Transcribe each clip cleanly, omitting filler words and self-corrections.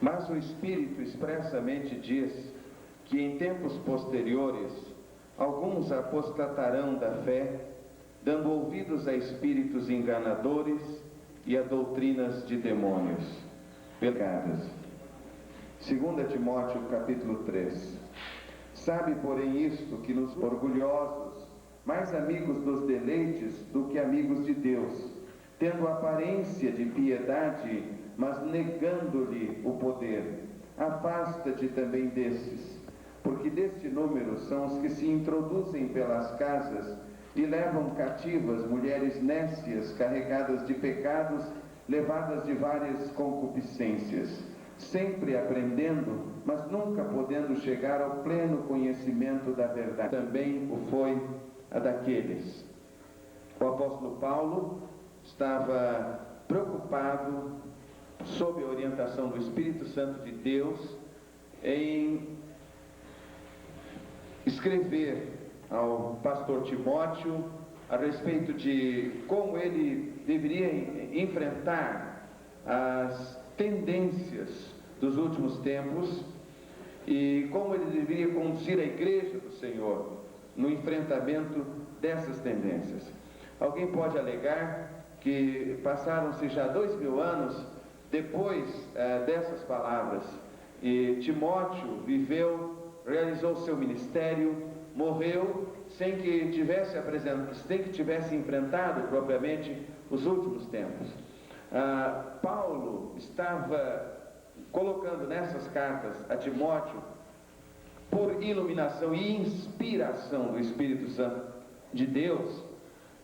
Mas o Espírito expressamente diz que em tempos posteriores alguns apostatarão da fé, dando ouvidos a espíritos enganadores e a doutrinas de demônios. Pegadas. 2 Timóteo capítulo 3. Sabe, porém, isto, que nos orgulhosos, mais amigos dos deleites do que amigos de Deus, tendo aparência de piedade, mas negando-lhe o poder. Afasta-te também desses, porque deste número são os que se introduzem pelas casas e levam cativas mulheres nécias, carregadas de pecados, levadas de várias concupiscências, sempre aprendendo, mas nunca podendo chegar ao pleno conhecimento da verdade. Também o foi a daqueles. O apóstolo Paulo estava preocupado, sob a orientação do Espírito Santo de Deus, em escrever ao pastor Timóteo a respeito de como ele deveria enfrentar as tendências dos últimos tempos e como ele deveria conduzir a igreja do Senhor no enfrentamento dessas tendências. Alguém pode alegar que passaram-se já 2000 anos depois dessas palavras, e Timóteo realizou seu ministério, morreu sem que tivesse enfrentado propriamente os últimos tempos. Paulo estava colocando nessas cartas a Timóteo, por iluminação e inspiração do Espírito Santo de Deus,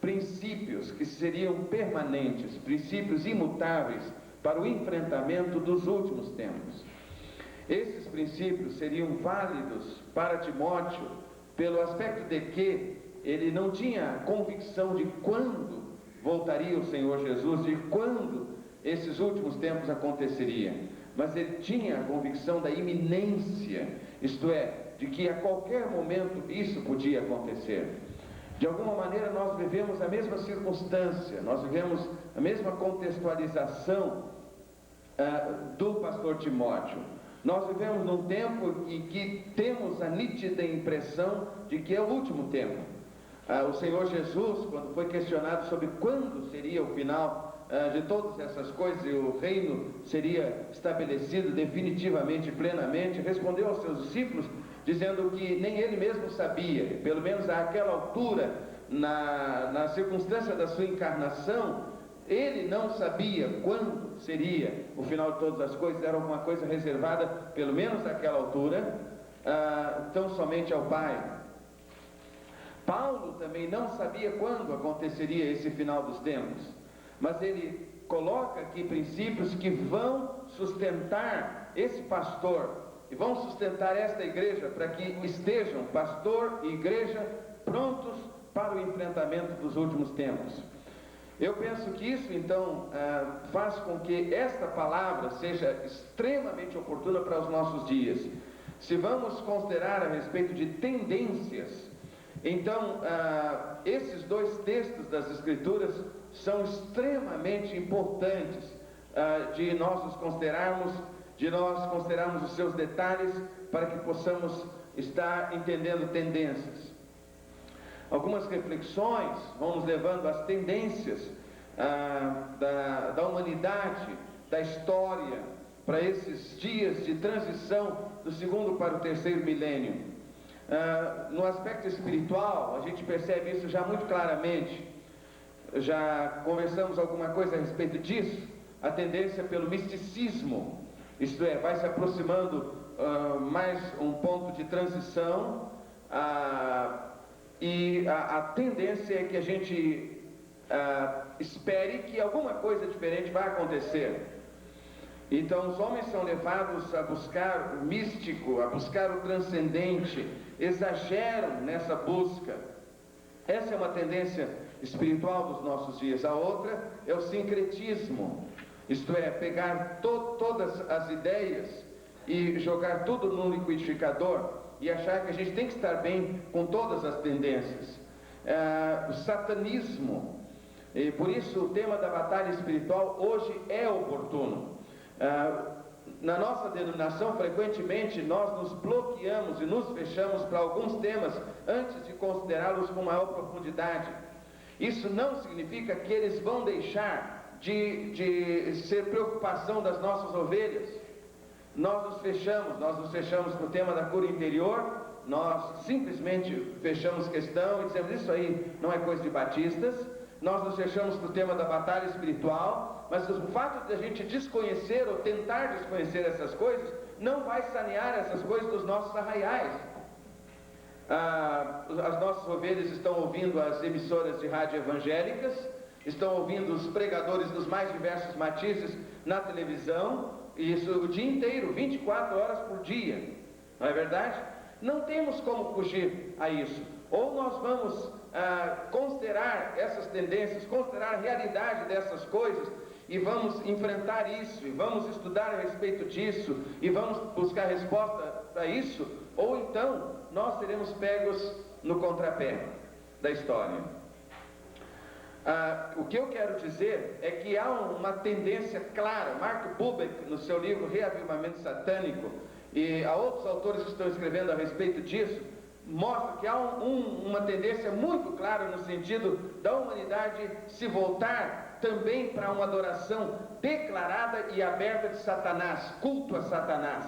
princípios que seriam permanentes, princípios imutáveis para o enfrentamento dos últimos tempos. Esses princípios seriam válidos para Timóteo pelo aspecto de que ele não tinha convicção de quando voltaria o Senhor Jesus, de quando esses últimos tempos aconteceriam, mas ele tinha a convicção da iminência, isto é, de que a qualquer momento isso podia acontecer. De alguma maneira nós vivemos a mesma circunstância, nós vivemos a mesma contextualização do pastor Timóteo. Nós vivemos num tempo em que temos a nítida impressão de que é o último tempo. O Senhor Jesus, quando foi questionado sobre quando seria o final de todas essas coisas e o reino seria estabelecido definitivamente, plenamente, respondeu aos seus discípulos dizendo que nem ele mesmo sabia, pelo menos àquela altura, na circunstância da sua encarnação, ele não sabia quando seria o final de todas as coisas, era alguma coisa reservada, pelo menos naquela altura, tão somente ao Pai. Paulo também não sabia quando aconteceria esse final dos tempos, mas ele coloca aqui princípios que vão sustentar esse pastor, e vão sustentar esta igreja para que estejam, pastor e igreja, prontos para o enfrentamento dos últimos tempos. Eu penso que isso, então, faz com que esta palavra seja extremamente oportuna para os nossos dias. Se vamos considerar a respeito de tendências, então, esses dois textos das Escrituras são extremamente importantes de nós considerarmos os seus detalhes para que possamos estar entendendo tendências. Algumas reflexões vão nos levando às tendências da humanidade, da história, para esses dias de transição do segundo para o terceiro milênio. No aspecto espiritual, a gente percebe isso já muito claramente. Já conversamos alguma coisa a respeito disso, a tendência pelo misticismo, isto é, vai se aproximando mais um ponto de transição, e a tendência é que a gente espere que alguma coisa diferente vai acontecer. Então os homens são levados a buscar o místico, a buscar o transcendente, exageram nessa busca. Essa é uma tendência espiritual dos nossos dias. A outra é o sincretismo, isto é, pegar todas as ideias e jogar tudo num liquidificador e achar que a gente tem que estar bem com todas as tendências. O satanismo, e por isso o tema da batalha espiritual hoje é oportuno. na nossa denominação, frequentemente, nós nos bloqueamos e nos fechamos para alguns temas antes de considerá-los com maior profundidade. Isso não significa que eles vão deixar de ser preocupação das nossas ovelhas. Nós nos fechamos para o tema da cura interior, nós simplesmente fechamos questão e dizemos: isso aí não é coisa de batistas. Nós nos fechamos para o tema da batalha espiritual, mas o fato de a gente desconhecer ou tentar desconhecer essas coisas, não vai sanear essas coisas dos nossos arraiais. As nossas ovelhas estão ouvindo as emissoras de rádio evangélicas, estão ouvindo os pregadores dos mais diversos matizes na televisão, e isso o dia inteiro, 24 horas por dia, não é verdade? Não temos como fugir a isso. Ou nós vamos considerar essas tendências, considerar a realidade dessas coisas, e vamos enfrentar isso, e vamos estudar a respeito disso, e vamos buscar resposta para isso, ou então nós seremos pegos no contrapé da história. O que eu quero dizer é que há uma tendência clara. Mark Bubeck, no seu livro Reavivamento Satânico, e há outros autores que estão escrevendo a respeito disso, mostra que há uma tendência muito clara no sentido da humanidade se voltar também para uma adoração declarada e aberta de Satanás, culto a Satanás.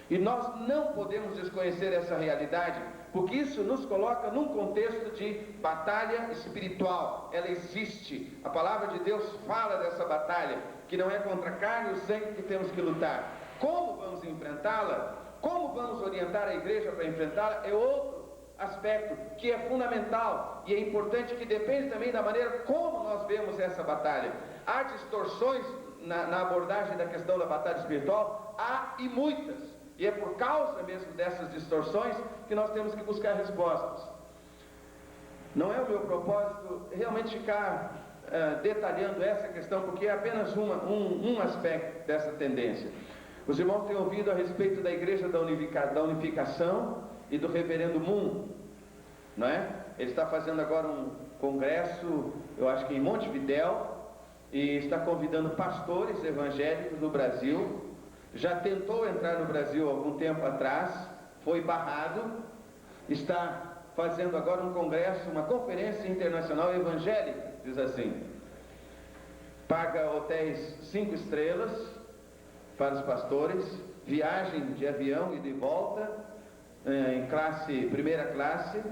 E nós não podemos desconhecer essa realidade, porque isso nos coloca num contexto de batalha espiritual. Ela existe. A palavra de Deus fala dessa batalha, que não é contra a carne e o sangue que temos que lutar. Como vamos enfrentá-la? Como vamos orientar a igreja para enfrentá-la? É outro aspecto que é fundamental e é importante, que depende também da maneira como nós vemos essa batalha. Há distorções na abordagem da questão da batalha espiritual, há e muitas, e é por causa mesmo dessas distorções que nós temos que buscar respostas. Não é o meu propósito realmente ficar detalhando essa questão, porque é apenas um aspecto dessa tendência. Os irmãos têm ouvido a respeito da Igreja da Unificação e do Reverendo Moon, não é? Ele está fazendo agora um congresso, eu acho que em Montevidéu, e está convidando pastores evangélicos do Brasil. Já tentou entrar no Brasil há algum tempo atrás, foi barrado. Está fazendo agora um congresso, uma conferência internacional evangélica, diz assim. Paga hotéis 5 estrelas para os pastores, viagem de avião e de volta, em primeira classe,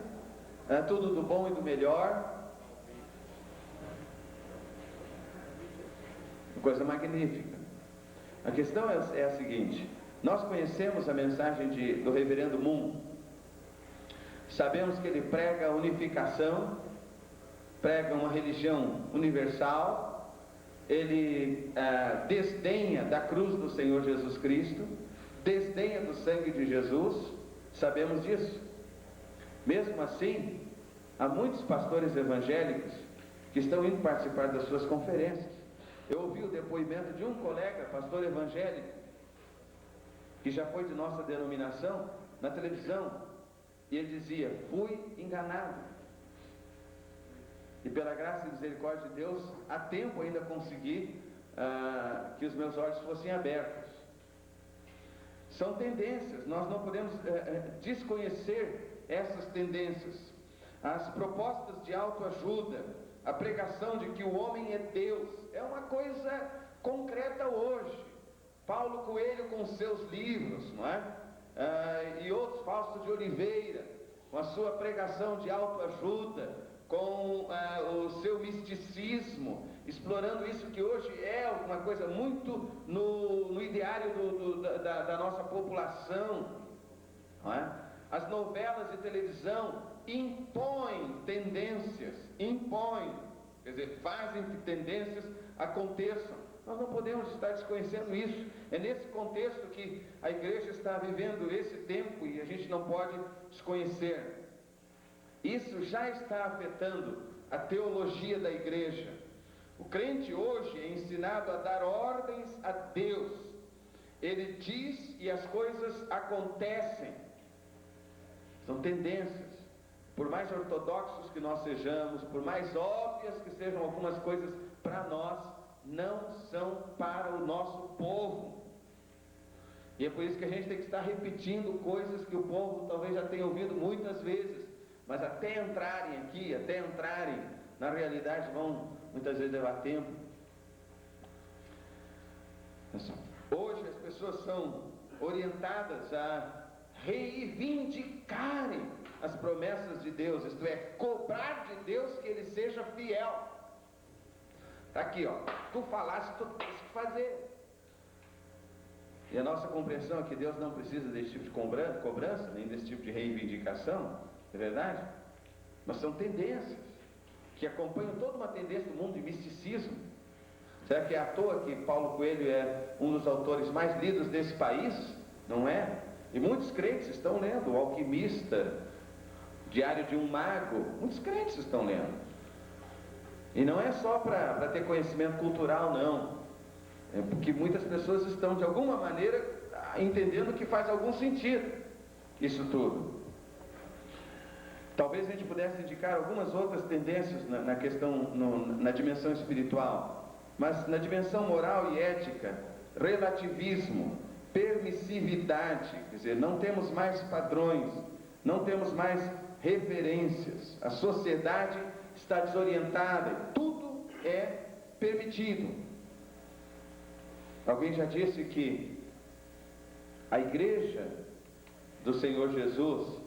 tudo do bom e do melhor. Coisa magnífica. A questão é a seguinte: nós conhecemos a mensagem do Reverendo Moon, sabemos que ele prega a unificação, prega uma religião universal. Ele desdenha da cruz do Senhor Jesus Cristo, desdenha do sangue de Jesus, sabemos disso. Mesmo assim, há muitos pastores evangélicos que estão indo participar das suas conferências. Eu ouvi o depoimento de um colega, pastor evangélico, que já foi de nossa denominação, na televisão, e ele dizia: fui enganado. E pela graça e misericórdia de Deus, há tempo ainda consegui que os meus olhos fossem abertos. São tendências, nós não podemos desconhecer essas tendências. As propostas de autoajuda, a pregação de que o homem é Deus, é uma coisa concreta hoje. Paulo Coelho com seus livros, não é? E outros, Fausto de Oliveira, com a sua pregação de autoajuda, com o seu misticismo, explorando isso que hoje é uma coisa muito no ideário da nossa população, não é? As novelas de televisão impõem tendências, quer dizer, fazem que tendências aconteçam. Nós não podemos estar desconhecendo isso. É nesse contexto que a igreja está vivendo esse tempo e a gente não pode desconhecer. Isso já está afetando a teologia da igreja. O crente hoje é ensinado a dar ordens a Deus. Ele diz e as coisas acontecem. São tendências. Por mais ortodoxos que nós sejamos, por mais óbvias que sejam algumas coisas para nós, não são para o nosso povo. E é por isso que a gente tem que estar repetindo coisas que o povo talvez já tenha ouvido muitas vezes, mas até entrarem aqui, até entrarem na realidade, vão muitas vezes levar tempo. Hoje as pessoas são orientadas a reivindicarem as promessas de Deus, isto é, cobrar de Deus que Ele seja fiel. Está aqui, ó, tu falaste, tu tens que fazer. E a nossa compreensão é que Deus não precisa desse tipo de cobrança, nem desse tipo de reivindicação, é verdade? Mas são tendências que acompanham toda uma tendência do mundo de misticismo. Será que é à toa que Paulo Coelho é um dos autores mais lidos desse país? Não é? E muitos crentes estão lendo O Alquimista, Diário de um Mago, muitos crentes estão lendo. E não é só para ter conhecimento cultural, não. É porque muitas pessoas estão de alguma maneira entendendo que faz algum sentido isso tudo. Talvez a gente pudesse indicar algumas outras tendências na questão, na dimensão espiritual, mas na dimensão moral e ética, relativismo, permissividade, quer dizer, não temos mais padrões, não temos mais referências, a sociedade está desorientada, tudo é permitido. Alguém já disse que a igreja do Senhor Jesus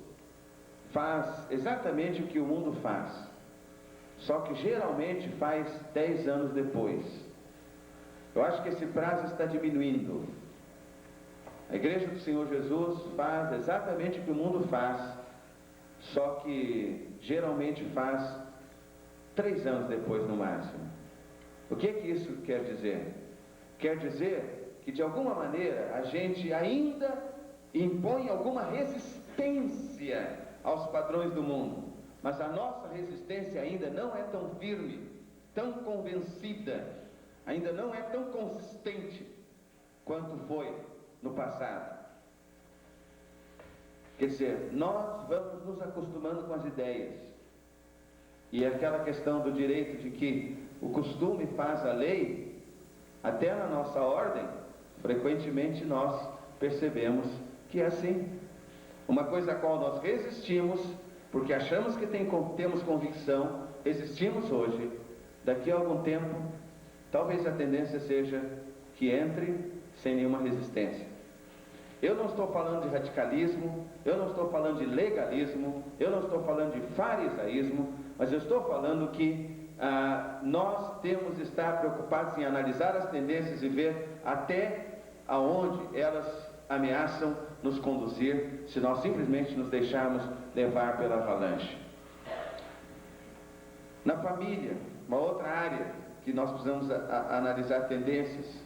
faz exatamente o que o mundo faz, só que geralmente faz 10 anos depois. Eu acho que esse prazo está diminuindo. A igreja do Senhor Jesus faz exatamente o que o mundo faz, só que geralmente faz 3 anos depois no máximo. O que é que isso quer dizer? Quer dizer que de alguma maneira a gente ainda impõe alguma resistência aos padrões do mundo, mas a nossa resistência ainda não é tão firme, tão convencida, ainda não é tão consistente quanto foi no passado. Quer dizer, nós vamos nos acostumando com as ideias, e aquela questão do direito de que o costume faz a lei, até na nossa ordem, frequentemente nós percebemos que é assim. Uma coisa a qual nós resistimos, porque achamos que temos convicção, resistimos hoje, daqui a algum tempo, talvez a tendência seja que entre sem nenhuma resistência. Eu não estou falando de radicalismo, eu não estou falando de legalismo, eu não estou falando de farisaísmo, mas eu estou falando que nós temos de estar preocupados em analisar as tendências e ver até aonde elas ameaçam nos conduzir, se nós simplesmente nos deixarmos levar pela avalanche. Na família, uma outra área que nós precisamos analisar tendências.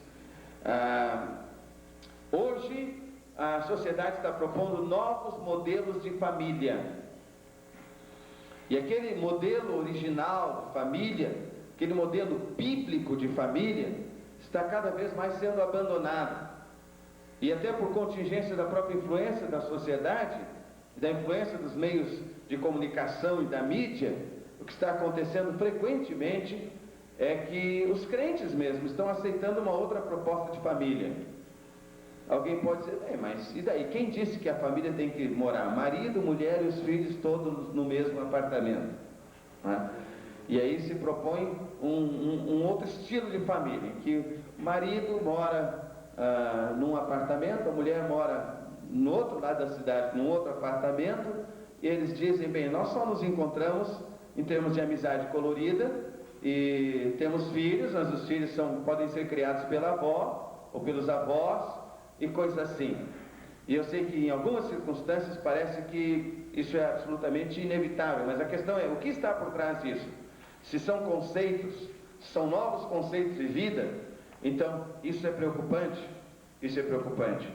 Hoje a sociedade está propondo novos modelos de família. E aquele modelo original de família, aquele modelo bíblico de família, está cada vez mais sendo abandonado. E até por contingência da própria influência da sociedade, da influência dos meios de comunicação e da mídia, o que está acontecendo frequentemente é que os crentes mesmo estão aceitando uma outra proposta de família. Alguém pode dizer, mas e daí? Quem disse que a família tem que morar? Marido, mulher e os filhos todos no mesmo apartamento. E aí se propõe um outro estilo de família, em que o marido mora num apartamento, a mulher mora no outro lado da cidade, num outro apartamento, e eles dizem, bem, nós só nos encontramos em termos de amizade colorida, e temos filhos, mas os filhos podem ser criados pela avó, ou pelos avós, e coisas assim. E eu sei que em algumas circunstâncias parece que isso é absolutamente inevitável, mas a questão é, o que está por trás disso? Se são conceitos, se são novos conceitos de vida, então isso é preocupante, isso é preocupante.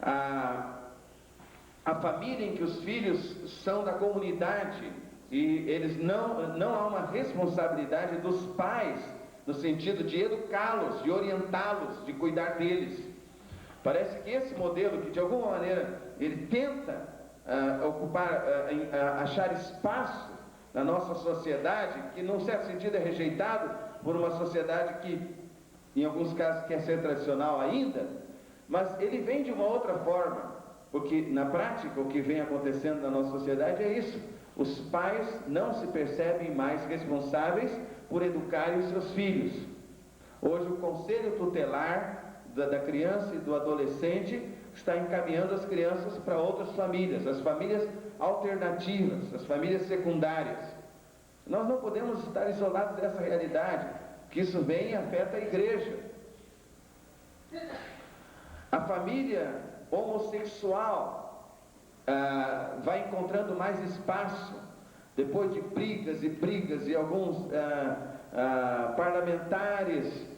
A família em que os filhos são da comunidade, e eles não há uma responsabilidade dos pais, no sentido de educá-los, de orientá-los, de cuidar deles. Parece que esse modelo, que de alguma maneira ele tenta achar espaço na nossa sociedade, que num certo sentido é rejeitado por uma sociedade que em alguns casos quer ser tradicional ainda, mas ele vem de uma outra forma, porque na prática o que vem acontecendo na nossa sociedade é isso: os pais não se percebem mais responsáveis por educarem os seus filhos. Hoje o conselho tutelar da criança e do adolescente está encaminhando as crianças para outras famílias, as famílias alternativas, as famílias secundárias. Nós não podemos estar isolados dessa realidade, que isso vem e afeta a igreja. A família homossexual vai encontrando mais espaço, depois de brigas e alguns parlamentares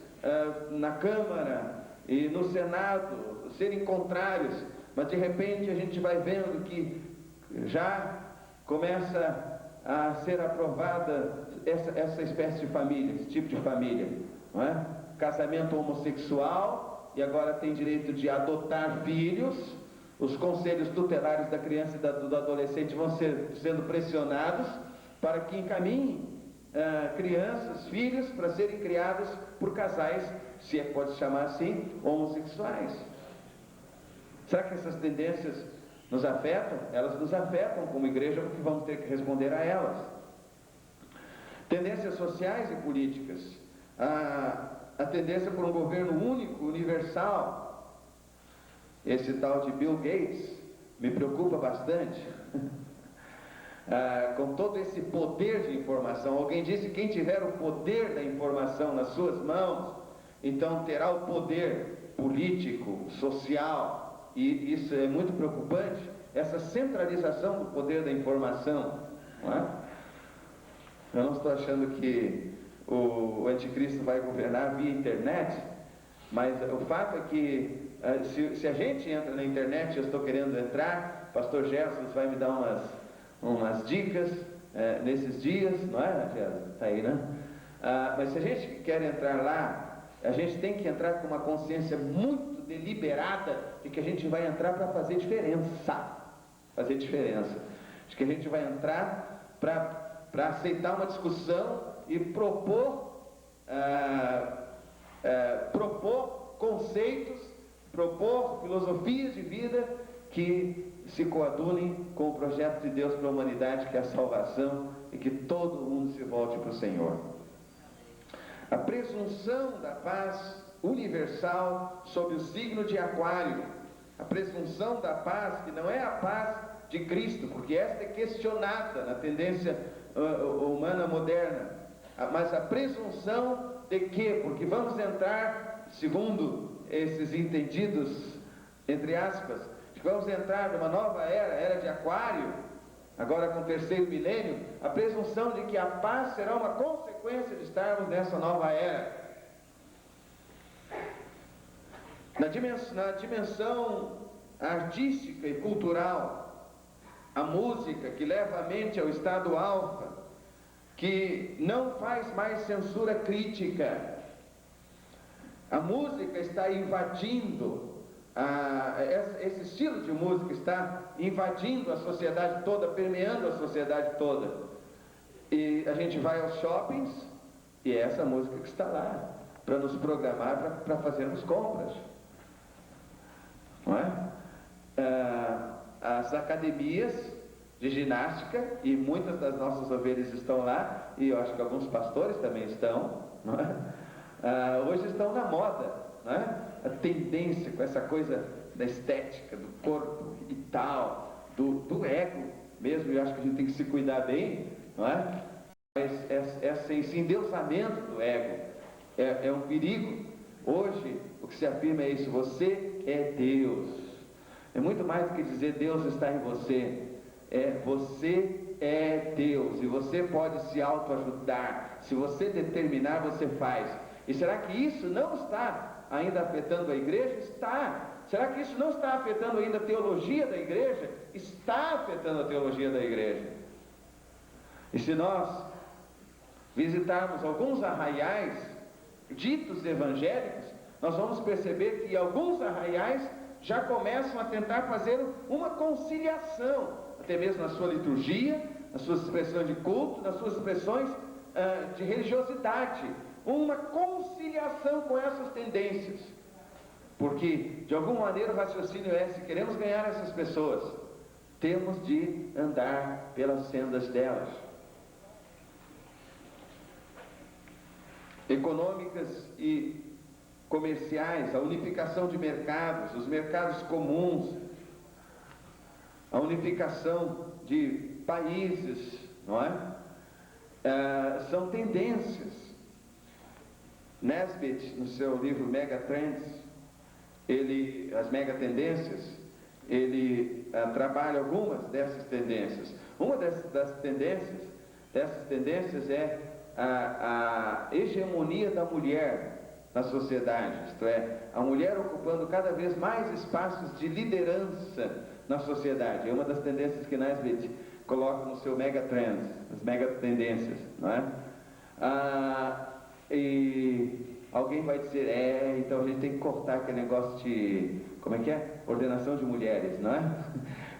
na Câmara e no Senado serem contrários, mas de repente a gente vai vendo que já começa a ser aprovada essa espécie de família, esse tipo de família, não é? Casamento homossexual, e agora tem direito de adotar filhos. Os conselhos tutelares da criança e do adolescente vão sendo pressionados para que encaminhem crianças, filhos, para serem criados por casais, se é que pode chamar assim, homossexuais. Será que essas tendências nos afetam? Elas nos afetam como igreja, porque vamos ter que responder a elas. Tendências sociais e políticas. A tendência por um governo único, universal. Esse tal de Bill Gates me preocupa bastante. Com todo esse poder de informação. Alguém disse que quem tiver o poder da informação nas suas mãos, então terá o poder político, social, e isso é muito preocupante, essa centralização do poder da informação, não é? Eu não estou achando que o anticristo vai governar via internet, mas o fato é que se a gente entra na internet, eu estou querendo entrar, pastor Gerson vai me dar umas dicas nesses dias, não é, Gerson? Está aí, né? Mas se a gente quer entrar lá, a gente tem que entrar com uma consciência muito deliberada de que a gente vai entrar para fazer diferença. Fazer diferença. De que a gente vai entrar para aceitar uma discussão e propor conceitos, propor filosofias de vida que se coadunem com o projeto de Deus para a humanidade, que é a salvação, e que todo mundo se volte para o Senhor. A presunção da paz universal sob o signo de Aquário. A presunção da paz, que não é a paz de Cristo, porque esta é questionada na tendência humana moderna, mas a presunção de quê? Porque vamos entrar, segundo esses entendidos, entre aspas, vamos entrar numa nova era de Aquário, agora com o terceiro milênio, a presunção de que a paz será uma consequência de estarmos nessa nova era. Na dimensão artística e cultural, a música que leva a mente ao estado alfa, que não faz mais censura crítica. A música está invadindo, esse estilo de música está invadindo a sociedade toda, permeando a sociedade toda. E a gente vai aos shoppings e é essa música que está lá, para nos programar para fazermos compras. Não é? As academias de ginástica, e muitas das nossas ovelhas estão lá, e eu acho que alguns pastores também estão, não é? Hoje estão na moda, não é? A tendência com essa coisa da estética, do corpo e tal, do ego mesmo, eu acho que a gente tem que se cuidar bem, não é? Mas esse endeusamento do ego é um perigo. Hoje o que se afirma é isso: você é Deus. É muito mais do que dizer Deus está em você. Você é Deus, e você pode se autoajudar. Se você determinar, você faz. E será que isso não está ainda afetando a igreja? Está. Será que isso não está afetando ainda a teologia da igreja? Está afetando a teologia da igreja. E se nós visitarmos alguns arraiais ditos evangélicos, nós vamos perceber que alguns arraiais já começam a tentar fazer uma conciliação, até mesmo na sua liturgia, nas suas expressões de culto, nas suas expressões de religiosidade, uma conciliação com essas tendências. Porque, de alguma maneira, o raciocínio é: se queremos ganhar essas pessoas, temos de andar pelas sendas delas. Econômicas e comerciais, a unificação de mercados, os mercados comuns, a unificação de países, não é? São tendências. Nesbitt, no seu livro Megatrends, as megatendências, ele trabalha algumas dessas tendências. Uma dessas tendências é a hegemonia da mulher na sociedade, isto é, a mulher ocupando cada vez mais espaços de liderança na sociedade. É uma das tendências que Nesbitt coloca no seu Megatrends, as megatendências, não é? E alguém vai dizer: então a gente tem que cortar aquele negócio de, como é que é? Ordenação de mulheres, não é?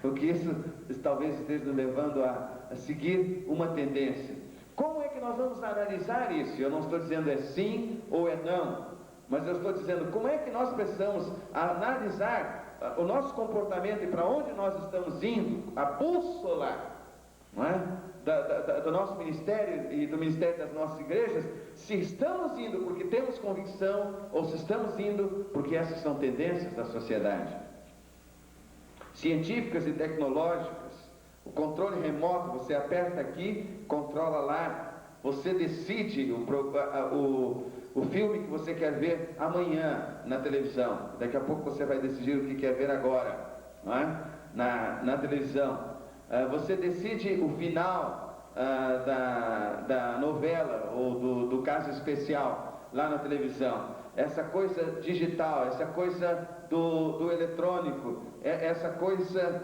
Porque isso talvez esteja nos levando a seguir uma tendência. Como é que nós vamos analisar isso? Eu não estou dizendo é sim ou é não, mas eu estou dizendo como é que nós precisamos analisar o nosso comportamento e para onde nós estamos indo, a bússola, não é? Do nosso ministério e do ministério das nossas igrejas, se estamos indo porque temos convicção ou se estamos indo porque essas são tendências da sociedade. Científicas e tecnológicas, o controle remoto, você aperta aqui, controla lá, você decide o filme que você quer ver amanhã na televisão, daqui a pouco você vai decidir o que quer ver agora, não é? na televisão. Você decide o final da novela ou do caso especial lá na televisão. Essa coisa digital, essa coisa do eletrônico, essa coisa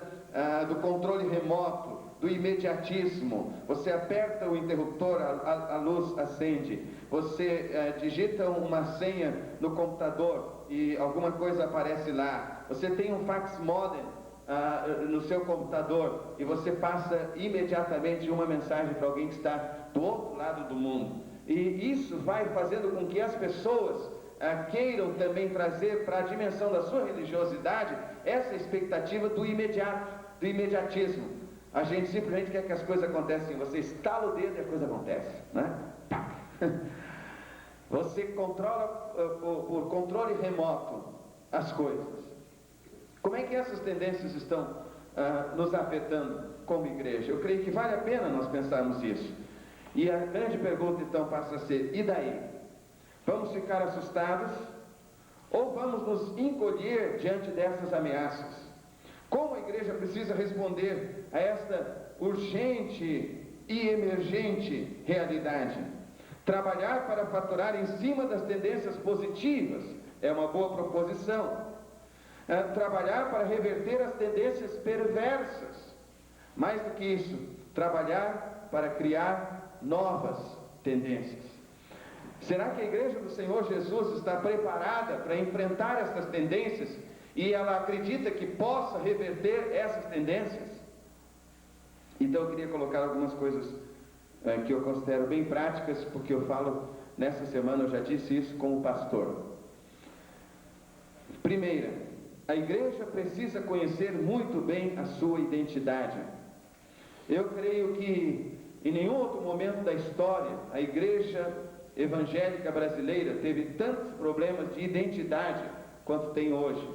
do controle remoto, do imediatismo. Você aperta o interruptor, a luz acende. Você digita uma senha no computador e alguma coisa aparece lá. Você tem um fax modem no seu computador e você passa imediatamente uma mensagem para alguém que está do outro lado do mundo. E isso vai fazendo com que as pessoas queiram também trazer para a dimensão da sua religiosidade essa expectativa do imediato, do imediatismo. A gente simplesmente quer que as coisas aconteçam. Você estala o dedo e a coisa acontece, né? Você controla por controle remoto as coisas. Como é que essas tendências estão nos afetando como igreja? Eu creio que vale a pena nós pensarmos isso. E a grande pergunta então passa a ser: e daí? Vamos ficar assustados ou vamos nos encolher diante dessas ameaças? Como a igreja precisa responder a esta urgente e emergente realidade? Trabalhar para faturar em cima das tendências positivas é uma boa proposição. Trabalhar para reverter as tendências perversas. Mais do que isso, trabalhar para criar novas tendências. Será que a igreja do Senhor Jesus está preparada para enfrentar essas tendências e ela acredita que possa reverter essas tendências? Então eu queria colocar algumas coisas que eu considero bem práticas, porque eu falo nessa semana, eu já disse isso como pastor. Primeira, a igreja precisa conhecer muito bem a sua identidade. Eu creio que em nenhum outro momento da história a igreja evangélica brasileira teve tantos problemas de identidade quanto tem hoje.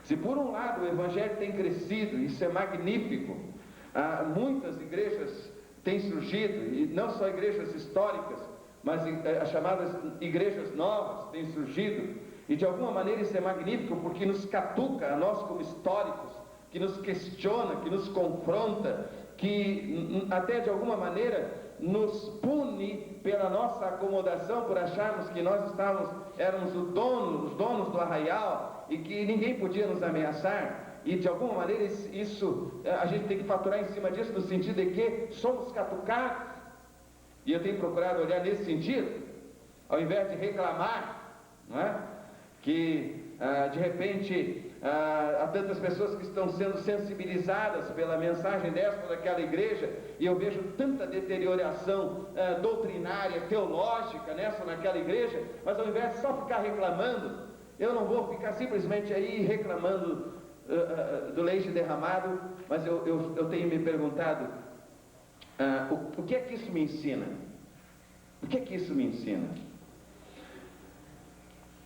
Se por um lado o evangelho tem crescido, isso é magnífico, muitas igrejas têm surgido, e não só igrejas históricas, mas as chamadas igrejas novas têm surgido, e de alguma maneira isso é magnífico porque nos catuca a nós como históricos, que nos questiona, que nos confronta, que até de alguma maneira nos pune pela nossa acomodação, por acharmos que nós éramos os donos do arraial e que ninguém podia nos ameaçar. E de alguma maneira isso a gente tem que faturar em cima disso, no sentido de que somos catucados. E eu tenho procurado olhar nesse sentido, ao invés de reclamar, não é? Que de repente há tantas pessoas que estão sendo sensibilizadas pela mensagem dessa ou daquela igreja, e eu vejo tanta deterioração doutrinária, teológica nessa ou naquela igreja, mas ao invés de só ficar reclamando, eu não vou ficar simplesmente aí reclamando do leite derramado, mas eu tenho me perguntado, o que é que isso me ensina? O que é que isso me ensina?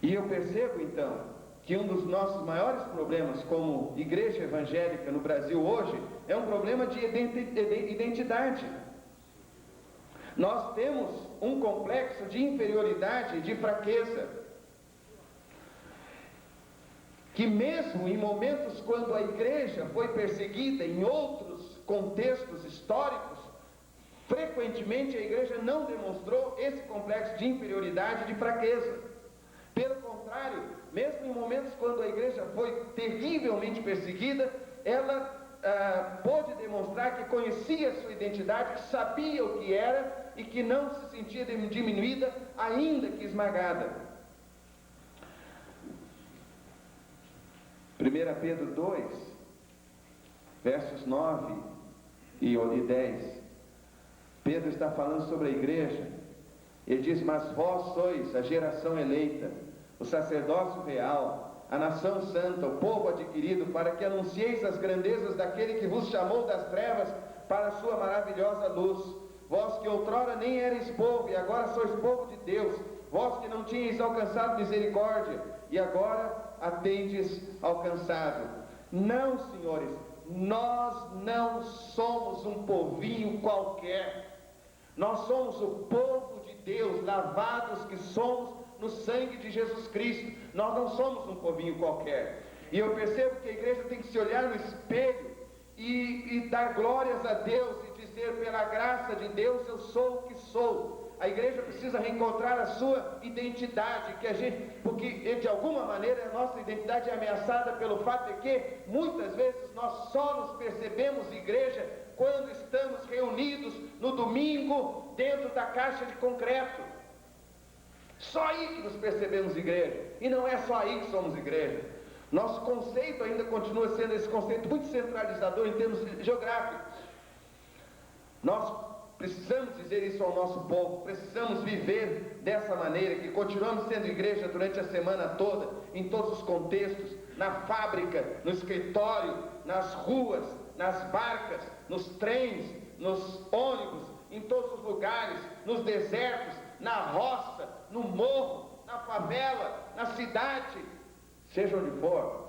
E eu percebo então que um dos nossos maiores problemas como igreja evangélica no Brasil hoje é um problema de identidade. Nós temos um complexo de inferioridade e de fraqueza, que mesmo em momentos quando a igreja foi perseguida em outros contextos históricos, frequentemente a igreja não demonstrou esse complexo de inferioridade e de fraqueza. Pelo contrário, mesmo em momentos quando a igreja foi terrivelmente perseguida, ela pôde demonstrar que conhecia a sua identidade, que sabia o que era e que não se sentia diminuída, ainda que esmagada. 1 Pedro 2, versos 9 e 10. Pedro está falando sobre a igreja. Ele diz: mas vós sois a geração eleita, o sacerdócio real, a nação santa, o povo adquirido, para que anuncieis as grandezas daquele que vos chamou das trevas para a sua maravilhosa luz. Vós que outrora nem erais povo, e agora sois povo de Deus. Vós que não tinhais alcançado misericórdia, e agora a tendes alcançado. Não, senhores, nós não somos um povinho qualquer. Nós somos o povo de Deus, lavados que somos no sangue de Jesus Cristo. Nós não somos um povinho qualquer. E eu percebo que a igreja tem que se olhar no espelho e dar glórias a Deus e dizer: pela graça de Deus eu sou o que sou. A igreja precisa reencontrar a sua identidade, porque de alguma maneira a nossa identidade é ameaçada pelo fato de que muitas vezes nós só nos percebemos igreja quando estamos reunidos no domingo dentro da caixa de concreto. Só aí que nos percebemos igreja, e não é só aí que somos igreja. Nosso conceito ainda continua sendo esse conceito muito centralizador em termos geográficos. Nós precisamos dizer isso ao nosso povo, precisamos viver dessa maneira, que continuamos sendo igreja durante a semana toda, em todos os contextos, na fábrica, no escritório, nas ruas, nas barcas, nos trens, nos ônibus, em todos os lugares, nos desertos, na roça, no morro, na favela, na cidade, seja onde for,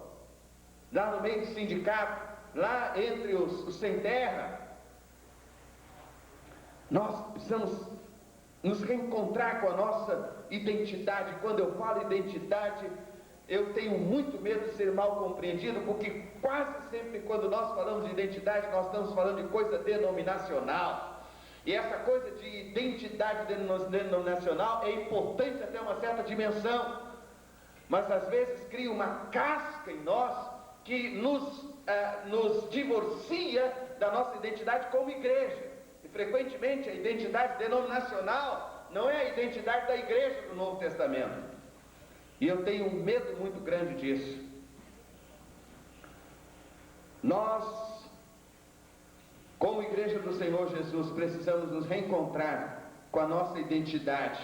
lá no meio do sindicato, lá entre os sem terra. Nós precisamos nos reencontrar com a nossa identidade. Quando eu falo identidade, eu tenho muito medo de ser mal compreendido, porque quase sempre quando nós falamos de identidade, nós estamos falando de coisa denominacional. E essa coisa de identidade denominacional é importante até uma certa dimensão, mas às vezes cria uma casca em nós que nos divorcia da nossa identidade como igreja. Frequentemente a identidade denominacional não é a identidade da igreja do Novo Testamento, e eu tenho um medo muito grande disso. Nós, como igreja do Senhor Jesus, precisamos nos reencontrar com a nossa identidade,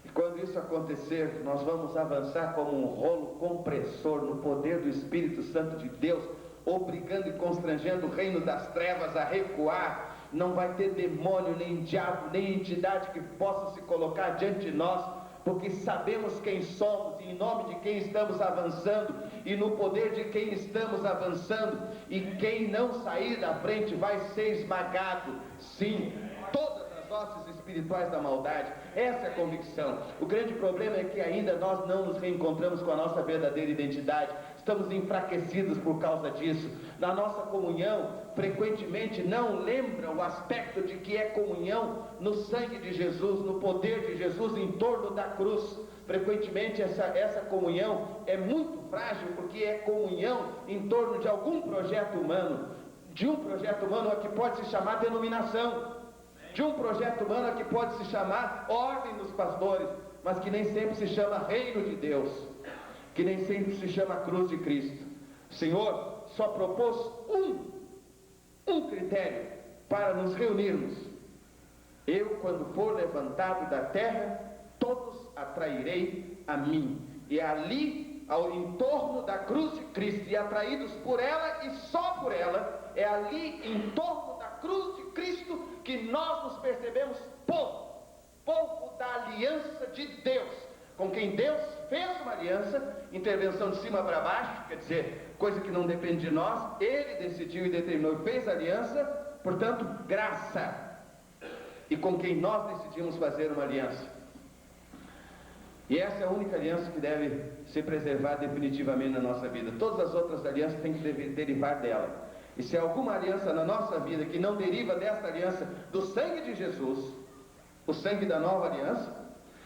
e quando isso acontecer, nós vamos avançar como um rolo compressor no poder do Espírito Santo de Deus, obrigando e constrangendo o reino das trevas a recuar. Não vai ter demônio, nem diabo, nem entidade que possa se colocar diante de nós, porque sabemos quem somos, e em nome de quem estamos avançando, e no poder de quem estamos avançando, e quem não sair da frente vai ser esmagado. Sim, todas as hostes espirituais da maldade. Essa é a convicção. O grande problema é que ainda nós não nos reencontramos com a nossa verdadeira identidade. Estamos enfraquecidos por causa disso. Na nossa comunhão, frequentemente não lembra o aspecto de que é comunhão no sangue de Jesus, no poder de Jesus em torno da cruz. Frequentemente essa comunhão é muito frágil, porque é comunhão em torno de algum projeto humano, de um projeto humano que pode se chamar denominação, de um projeto humano que pode se chamar ordem dos pastores, mas que nem sempre se chama reino de Deus, que nem sempre se chama cruz de Cristo. O Senhor só propôs um critério para nos reunirmos: eu, quando for levantado da terra, todos atrairei a mim. e é ali, em torno da cruz de Cristo, e atraídos por ela e só por ela, é ali em torno da cruz de Cristo que nós nos percebemos povo da aliança de Deus, com quem Deus fez uma aliança, intervenção de cima para baixo, quer dizer, coisa que não depende de nós, Ele decidiu e determinou e fez aliança, portanto, graça, e com quem nós decidimos fazer uma aliança. E essa é a única aliança que deve ser preservada definitivamente na nossa vida. Todas as outras alianças têm que derivar dela. E se há alguma aliança na nossa vida que não deriva dessa aliança do sangue de Jesus, o sangue da nova aliança,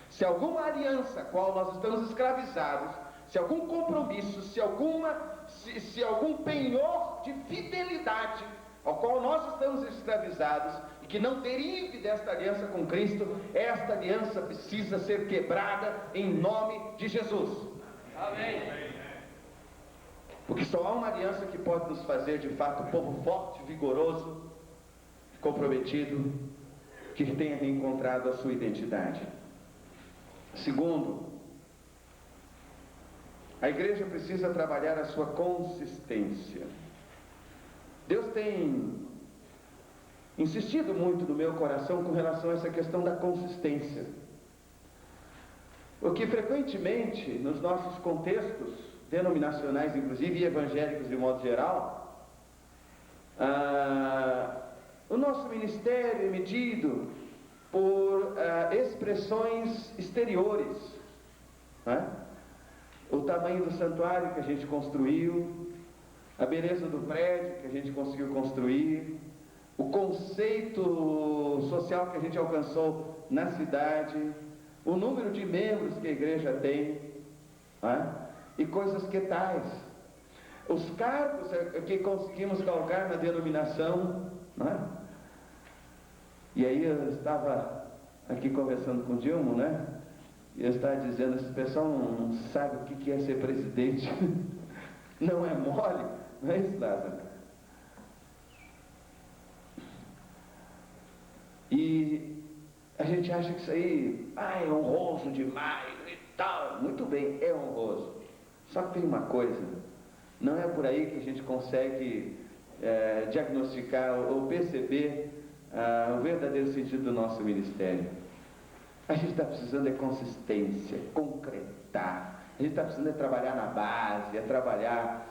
se alguma aliança a qual nós estamos escravizados, se algum compromisso, se algum penhor de fidelidade ao qual nós estamos escravizados e que não derive desta aliança com Cristo, esta aliança precisa ser quebrada em nome de Jesus. Amém. Porque só há uma aliança que pode nos fazer de fato povo forte, vigoroso, comprometido, que tenha reencontrado a sua identidade. Segundo, a igreja precisa trabalhar a sua consistência. Deus tem insistido muito no meu coração com relação a essa questão da consistência. Porque frequentemente, nos nossos contextos denominacionais, inclusive, e evangélicos de modo geral, o nosso ministério é medido por expressões exteriores, né? O tamanho do santuário que a gente construiu, a beleza do prédio que a gente conseguiu construir, o conceito social que a gente alcançou na cidade, o número de membros que a igreja tem, né? E coisas que tais, os cargos que conseguimos galgar na denominação, né? E aí eu estava aqui conversando com o Dilma, né? E eu estava dizendo, esse pessoal não sabe o que é ser presidente. Não é mole, não é isso, Lázaro? E a gente acha que isso aí, é honroso demais e tal. Muito bem, é honroso. Só que tem uma coisa, não é por aí que a gente consegue diagnosticar ou perceber o verdadeiro sentido do nosso ministério. A gente está precisando de consistência, concretar. A gente está precisando de trabalhar na base, trabalhar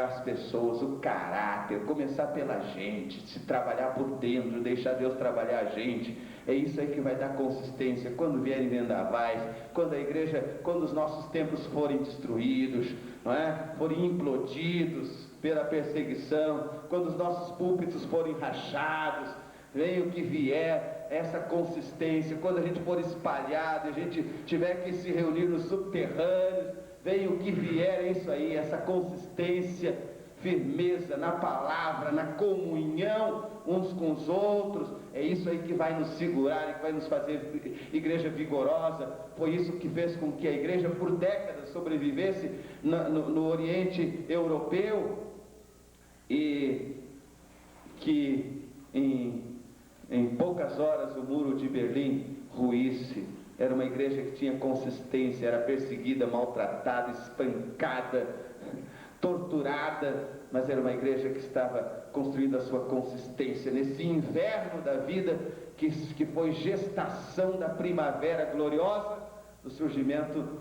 as pessoas, o caráter, começar pela gente, se trabalhar por dentro, deixar Deus trabalhar a gente. É isso aí que vai dar consistência quando vierem vendavais, quando os nossos templos forem destruídos, não é? Forem implodidos pela perseguição, quando os nossos púlpitos forem rachados, venha o que vier, essa consistência, quando a gente for espalhado, a gente tiver que se reunir nos subterrâneos, venha o que vier, é isso aí, essa consistência, firmeza na palavra, na comunhão uns com os outros, é isso aí que vai nos segurar e que vai nos fazer igreja vigorosa. Foi isso que fez com que a igreja por décadas sobrevivesse no Oriente Europeu, e que em poucas horas o muro de Berlim ruísse. Era uma igreja que tinha consistência, era perseguida, maltratada, espancada, torturada, mas era uma igreja que estava construindo a sua consistência nesse inverno da vida que foi gestação da primavera gloriosa, do surgimento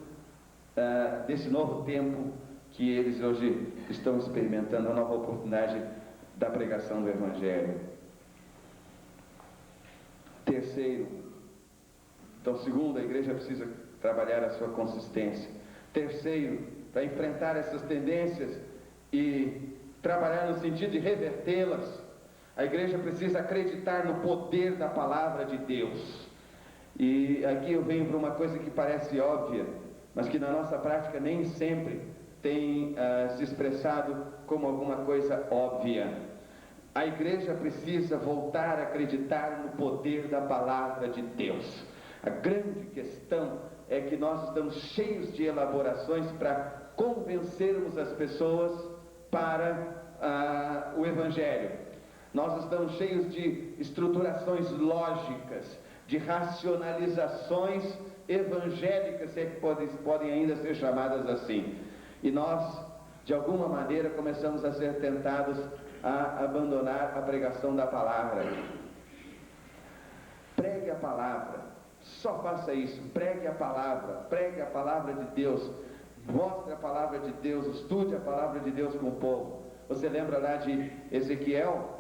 desse novo tempo que eles hoje estão experimentando, a nova oportunidade da pregação do Evangelho. Terceiro, então, segundo, a igreja precisa trabalhar a sua consistência. Terceiro, para enfrentar essas tendências e trabalhar no sentido de revertê-las, a igreja precisa acreditar no poder da palavra de Deus. E aqui eu venho para uma coisa que parece óbvia, mas que na nossa prática nem sempre tem se expressado como alguma coisa óbvia. A igreja precisa voltar a acreditar no poder da palavra de Deus. A grande questão é que nós estamos cheios de elaborações para convencermos as pessoas para o Evangelho. Nós estamos cheios de estruturações lógicas, de racionalizações evangélicas, se é que podem ainda ser chamadas assim. E nós, de alguma maneira, começamos a ser tentados a abandonar a pregação da palavra. Pregue a palavra, só faça isso, pregue a palavra de Deus, mostre a palavra de Deus, estude a palavra de Deus com o povo. Você lembra lá de Ezequiel?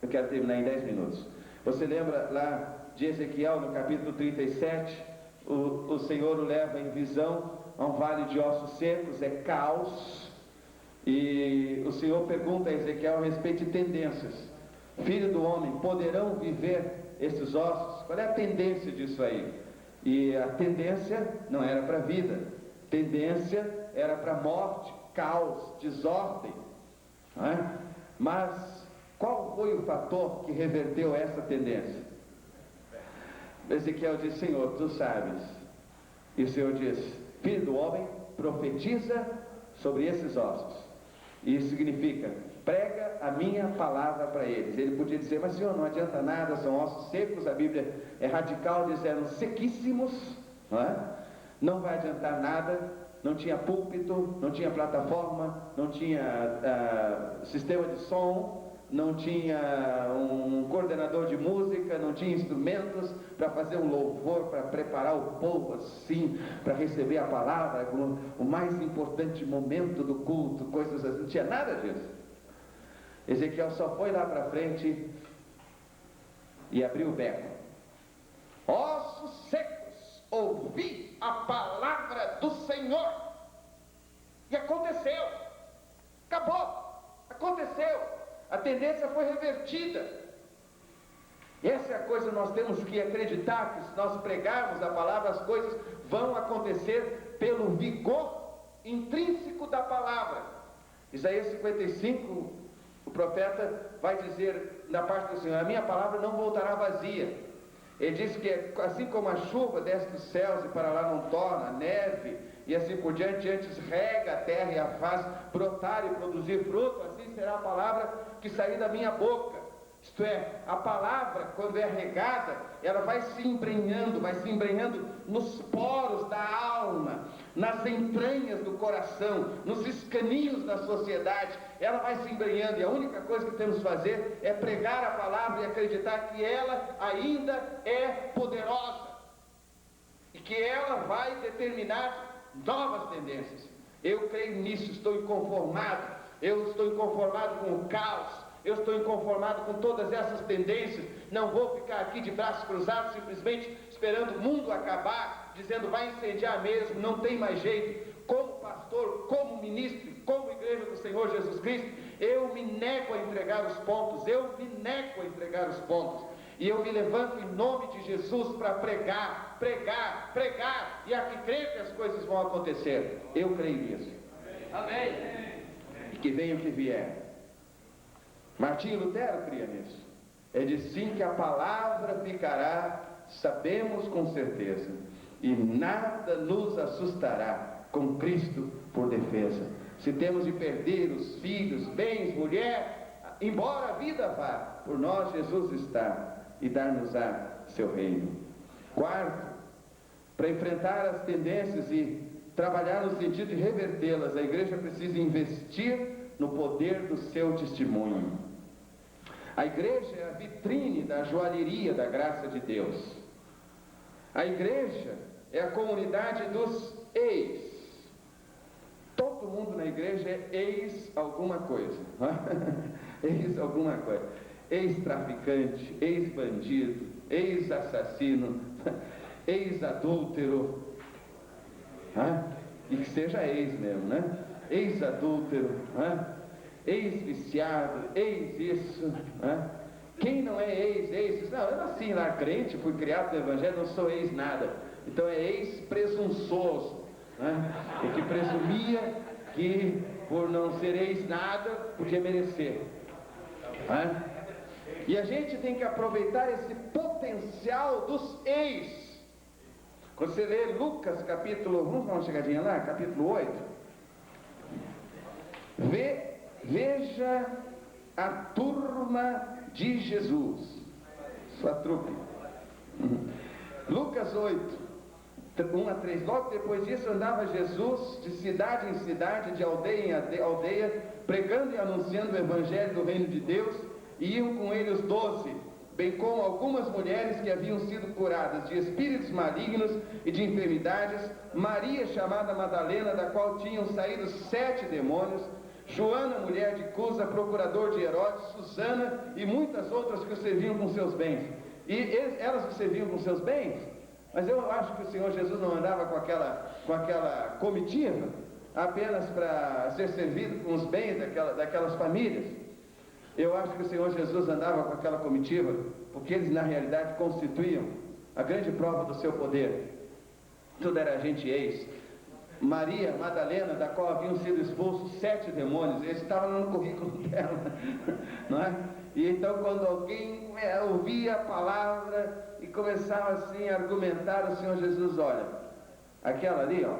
Eu quero terminar em 10 minutos. Você lembra lá de Ezequiel, no capítulo 37, o Senhor o leva em visão a um vale de ossos secos, é caos, e o Senhor pergunta a Ezequiel a respeito de tendências. Filho do homem, poderão viver esses ossos? Qual é a tendência disso aí? E a tendência não era para a vida, tendência era para a morte, caos, desordem, não é? Mas qual foi o fator que reverteu essa tendência? Ezequiel diz: Senhor, tu sabes. E o Senhor diz: filho do homem, profetiza sobre esses ossos. E isso significa: prega a minha palavra para eles. Ele podia dizer: mas Senhor, não adianta nada, são ossos secos. A Bíblia é radical, diz: eram sequíssimos, não é? Não vai adiantar nada. Não tinha púlpito, não tinha plataforma, não tinha sistema de som, não tinha um coordenador de música, não tinha instrumentos para fazer um louvor, para preparar o povo assim, para receber a palavra, o mais importante momento do culto, coisas assim, não tinha nada disso. Ezequiel só foi lá para frente e abriu o beco. Ossos secos, ouvi a palavra do Senhor. E aconteceu. Acabou. Aconteceu. A tendência foi revertida. Essa é a coisa que nós temos que acreditar, que se nós pregarmos a palavra, as coisas vão acontecer pelo vigor intrínseco da palavra. Isaías 55, o profeta vai dizer na parte do Senhor: a minha palavra não voltará vazia. Ele diz que assim como a chuva desce dos céus e para lá não torna, a neve e assim por diante, antes rega a terra e a faz brotar e produzir fruto, assim será a palavra que sair da minha boca. Isto é, a palavra, quando é regada, ela vai se embrenhando nos poros da alma, nas entranhas do coração, nos escaninhos da sociedade. Ela vai se embrenhando, e a única coisa que temos que fazer é pregar a palavra e acreditar que ela ainda é poderosa e que ela vai determinar novas tendências. Eu creio nisso, estou inconformado com o caos, eu estou inconformado com todas essas tendências. Não vou ficar aqui de braços cruzados, simplesmente esperando o mundo acabar, dizendo vai incendiar mesmo, não tem mais jeito. Como pastor, como ministro, como igreja do Senhor Jesus Cristo, eu me nego a entregar os pontos, e eu me levanto em nome de Jesus para pregar, e a que crer que as coisas vão acontecer. Eu creio nisso. Amém. E que venha o que vier. Martinho Lutero cria nisso. Ele diz sim, que a palavra ficará, sabemos com certeza, e nada nos assustará com Cristo por defesa. Se temos de perder os filhos, bens, mulher, embora a vida vá, por nós Jesus está, e dar-nos-á seu reino. Quarto, para enfrentar as tendências e trabalhar no sentido de revertê-las, a igreja precisa investir no poder do seu testemunho. A igreja é a vitrine da joalheria da graça de Deus. A igreja é a comunidade dos ex. Todo mundo na igreja é ex alguma coisa. Ex alguma coisa. Ex-traficante, ex-bandido, ex-assassino, ex-adúltero. E que seja ex mesmo, né? Ex-adúltero, ex-viciado, ex-isso. Quem não é ex? Não, eu nasci lá crente, fui criado no Evangelho, não sou ex nada. Então é ex-presunçoso, o que presumia que por não ser ex nada, podia merecer. E a gente tem que aproveitar esse potencial dos ex. Quando você lê Lucas capítulo, vamos dar uma chegadinha lá, capítulo 8. Veja a turma de Jesus, sua trupe. Lucas 8, 1 a 3. Logo depois disso andava Jesus de cidade em cidade, de aldeia em aldeia, pregando e anunciando o evangelho do reino de Deus, e iam com ele os 12, bem como algumas mulheres que haviam sido curadas de espíritos malignos e de enfermidades, Maria chamada Madalena, da qual tinham saído 7 demônios, Joana, mulher de Cusa, procurador de Herodes, Susana e muitas outras que o serviam com seus bens. E elas o serviam com seus bens? Mas eu acho que o Senhor Jesus não andava com aquela comitiva apenas para ser servido com os bens daquelas famílias. Eu acho que o Senhor Jesus andava com aquela comitiva porque eles na realidade constituíam a grande prova do seu poder. Tudo era gente ex. Maria Madalena, da qual haviam sido expulsos 7 demônios, eles estavam no currículo dela, não é? E então quando alguém ouvia a palavra e começava assim a argumentar, o Senhor Jesus, olha, aquela ali, ó,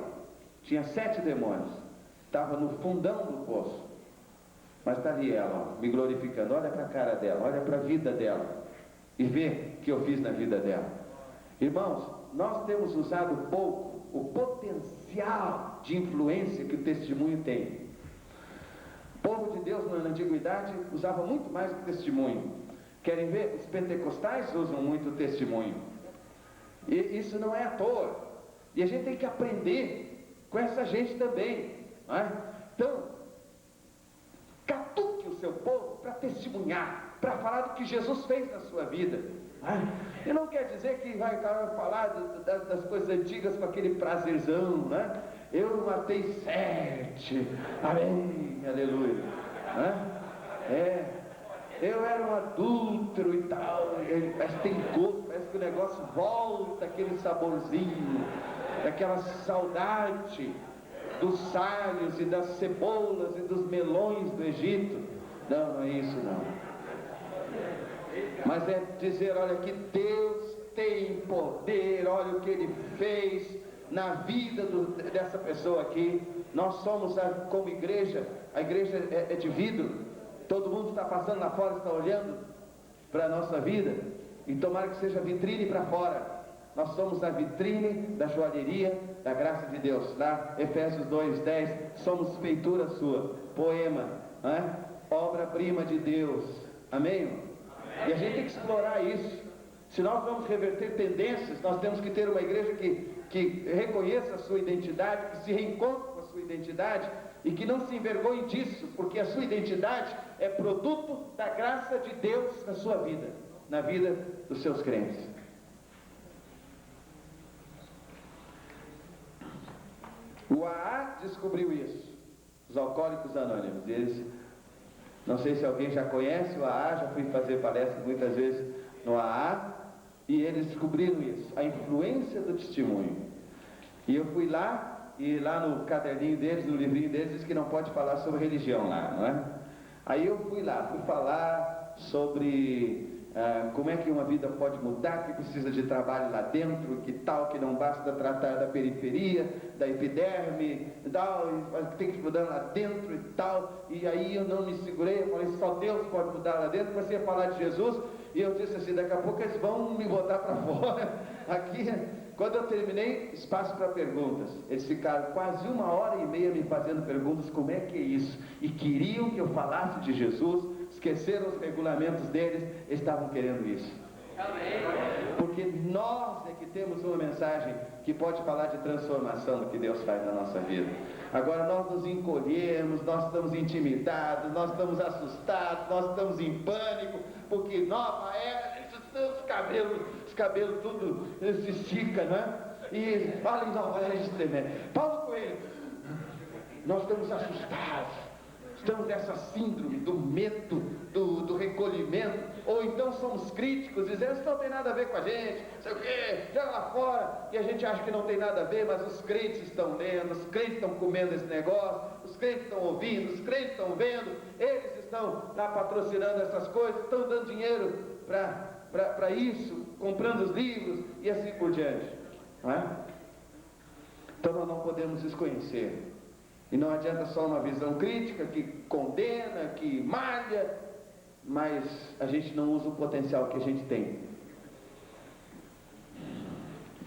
tinha 7 demônios, estava no fundão do poço, mas está ali ela, ó, me glorificando. Olha para a cara dela, olha para a vida dela e vê o que eu fiz na vida dela. Irmãos, nós temos usado pouco o potencial de influência que o testemunho tem. O povo de Deus na antiguidade usava muito mais o testemunho. Querem ver? Os pentecostais usam muito o testemunho. E isso não é à toa. E a gente tem que aprender com essa gente também, não é? Então, catuque o seu povo para testemunhar, para falar do que Jesus fez na sua vida. E não quer dizer que vai falar das coisas antigas com aquele prazerzão, né? Eu matei 7, amém, aleluia, né? Eu era um adúltero e tal, parece que tem gosto, parece que o negócio volta, aquele saborzinho, aquela saudade dos alhos e das cebolas e dos melões do Egito. Não, não é isso não. Mas é dizer, olha, que Deus tem poder, olha o que Ele fez na vida dessa pessoa aqui. Nós somos, como igreja, a igreja é de vidro, todo mundo está passando lá fora, está olhando para a nossa vida, e tomara que seja vitrine para fora. Nós somos a vitrine da joalheria da graça de Deus. Lá, Efésios 2:10, somos feitura sua, poema, obra-prima de Deus. Amém? E a gente tem que explorar isso. Se nós vamos reverter tendências, nós temos que ter uma igreja que reconheça a sua identidade, que se reencontre com a sua identidade e que não se envergonhe disso, porque a sua identidade é produto da graça de Deus na sua vida, na vida dos seus crentes. O AA descobriu isso, os Alcoólicos Anônimos. Eles, não sei se alguém já conhece o AA, já fui fazer palestra muitas vezes no AA, e eles descobriram isso, a influência do testemunho. E eu fui lá, e lá no caderninho deles, no livrinho deles, diz que não pode falar sobre religião lá, não é? Aí eu fui lá, fui falar sobre como é que uma vida pode mudar, que precisa de trabalho lá dentro, que tal, que não basta tratar da periferia, da epiderme, tal, tem que mudar lá dentro e tal. E aí eu não me segurei, eu falei, só Deus pode mudar lá dentro. Comecei a falar de Jesus, e eu disse assim, daqui a pouco eles vão me botar para fora. Aqui, quando eu terminei, espaço para perguntas. Eles ficaram quase 1h30 me fazendo perguntas, como é que é isso? E queriam que eu falasse de Jesus, esqueceram os regulamentos deles, estavam querendo isso. Porque nós é que temos uma mensagem que pode falar de transformação do que Deus faz na nossa vida. Agora nós nos encolhemos, nós estamos intimidados, nós estamos assustados, nós estamos em pânico, porque nova era, os cabelos tudo se estica, né? E fala em nova era de tremer. Paulo Coelho, nós estamos assustados. Estamos nessa síndrome do medo, do recolhimento, ou então somos críticos, dizendo isso não tem nada a ver com a gente, sei o quê, já lá fora, e a gente acha que não tem nada a ver, mas os crentes estão lendo, os crentes estão comendo esse negócio, os crentes estão ouvindo, os crentes estão vendo, eles estão lá patrocinando essas coisas, estão dando dinheiro para isso, comprando os livros e assim por diante, não é? Então nós não podemos desconhecer. E não adianta só uma visão crítica que condena, que malha, mas a gente não usa o potencial que a gente tem.